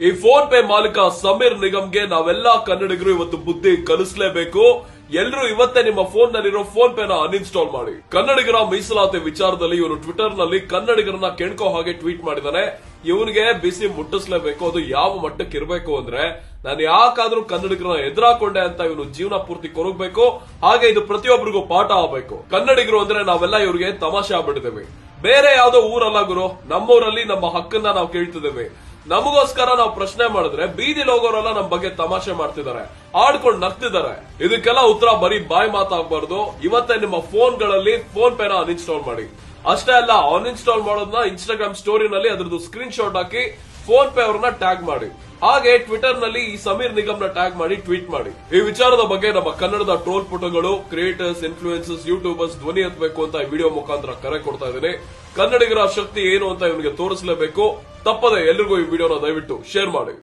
ಈ phone pay ಮಾಲೀಕ ಸಮೀರ್ ನಿಗಮ್ಗೆ ನಾವೆಲ್ಲಾ ಕನ್ನಡಿಗರು ಇವತ್ತು ಬುದ್ಧಿ ಕಲಿಸಲೇಬೇಕು. ಎಲ್ಲರೂ ಇವತ್ತೇ ನಿಮ್ಮ ಫೋನ್ ನಲ್ಲಿರೋ ಫೋನ್ ಪೇನ ಅನ್ಇನ್ಸ್ಟಾಲ್ ಮಾಡಿ. ಕನ್ನಡಿಗರ ಮೀಸಲಾತಿ ವಿಚಾರದಲ್ಲಿ ಇವನು ಟ್ವಿಟರ್ ನಲ್ಲಿ ಕನ್ನಡಿಗರನ್ನ ಕೆಣಕೋ ಹಾಗೆ ಟ್ವೀಟ್ ಮಾಡಿದಾನೆ. ಇವನಿಗೆ ಬಿಸಿ ಮುಟ್ಟಿಸಲೇಬೇಕು. ಅದು ಯಾವ ಮಟ್ಟಕ್ಕೆ ಇರಬೇಕು ಅಂದ್ರೆ, ನಾನು ಯಾಕಾದ್ರೂ ಕನ್ನಡಿಗರನ್ನ ಎದುರಾಕೊಂಡೆ ಅಂತ ಇವನು ಜೀವನ ಪೂರ್ತಿ ಕೊರಗಬೇಕು. ಹಾಗೆ ಇದು ಪ್ರತಿಯೊಬ್ಬರಿಗೂ ಪಾಠ ಆಗಬೇಕು. ಕನ್ನಡಿಗರು ಅಂದ್ರೆ ನಾವೆಲ್ಲ ಇವ್ರಿಗೆ ತಮಾಷೆ ಆಗ್ಬಿಟ್ಟಿದ್ದೇವೆ. ಬೇರೆ ಯಾವ್ದೋ ಊರಲ್ಲ ಗುರು, ನಮ್ಮೂರಲ್ಲಿ ನಮ್ಮ ಹಕ್ಕನ್ನ ನಾವು ಕೇಳ್ತಿದ್ದೇವೆ. ನಮಗೋಸ್ಕರ ನಾವು ಪ್ರಶ್ನೆ ಮಾಡಿದ್ರೆ ಬೀದಿಲಿ ಹೋಗೋರೆಲ್ಲ ನಮ್ ಬಗ್ಗೆ ತಮಾಷೆ ಮಾಡ್ತಿದ್ದಾರೆ, ಆಡ್ಕೊಂಡು ನಗ್ತಿದ್ದಾರೆ. ಇದಕ್ಕೆಲ್ಲ ಉತ್ತರ ಬರೀ ಬಾಯಿ ಮಾತಾಗಬಾರ್ದು. ಇವತ್ತೇ ನಿಮ್ಮ ಫೋನ್ಗಳಲ್ಲಿ ಫೋನ್ ಪೇನ ಅನ್ಇನ್ಸ್ಟಾಲ್ ಮಾಡಿ. ಅಷ್ಟೇ ಅಲ್ಲ, ಅನ್ಇನ್ಸ್ಟಾಲ್ ಮಾಡೋದನ್ನ ಇನ್ಸ್ಟಾಗ್ರಾಮ್ ಸ್ಟೋರಿನಲ್ಲಿ ಅದ್ರದ್ದು ಸ್ಕ್ರೀನ್ ಶಾಟ್ ಹಾಕಿ ಫೋನ್ ಪೇ ಅವ್ರನ್ನ ಟ್ಯಾಗ್ ಮಾಡಿ. ಹಾಗೆ ಟ್ವಿಟರ್ ನಲ್ಲಿ ಈ ಸಮೀರ್ ನಿಗಮ್ ನ ಟ್ಯಾಗ್ ಮಾಡಿ ಟ್ವೀಟ್ ಮಾಡಿ. ಈ ವಿಚಾರದ ಬಗ್ಗೆ ನಮ್ಮ ಕನ್ನಡದ ಟ್ರೋಲ್ ಪುಟಗಳು, ಕ್ರಿಯೇಟರ್ಸ್, ಇನ್ಫ್ಲೂಯೆನ್ಸರ್ಸ್, ಯೂಟ್ಯೂಬರ್ಸ್ ಧ್ವನಿ ಎತ್ತಬೇಕು ಅಂತ ಈ ವಿಡಿಯೋ ಮುಖಾಂತರ ಕರೆ ಕೊಡ್ತಾ ಇದ್ದೀನಿ. ಕನ್ನಡಿಗರ ಶಕ್ತಿ ಏನು ಅಂತ ಇವನಿಗೆ ತೋರಿಸಲೇಬೇಕು. ತಪ್ಪದೆ ಎಲ್ರಿಗೂ ಈ ವಿಡಿಯೋನ ದಯವಿಟ್ಟು ಶೇರ್ ಮಾಡಿ.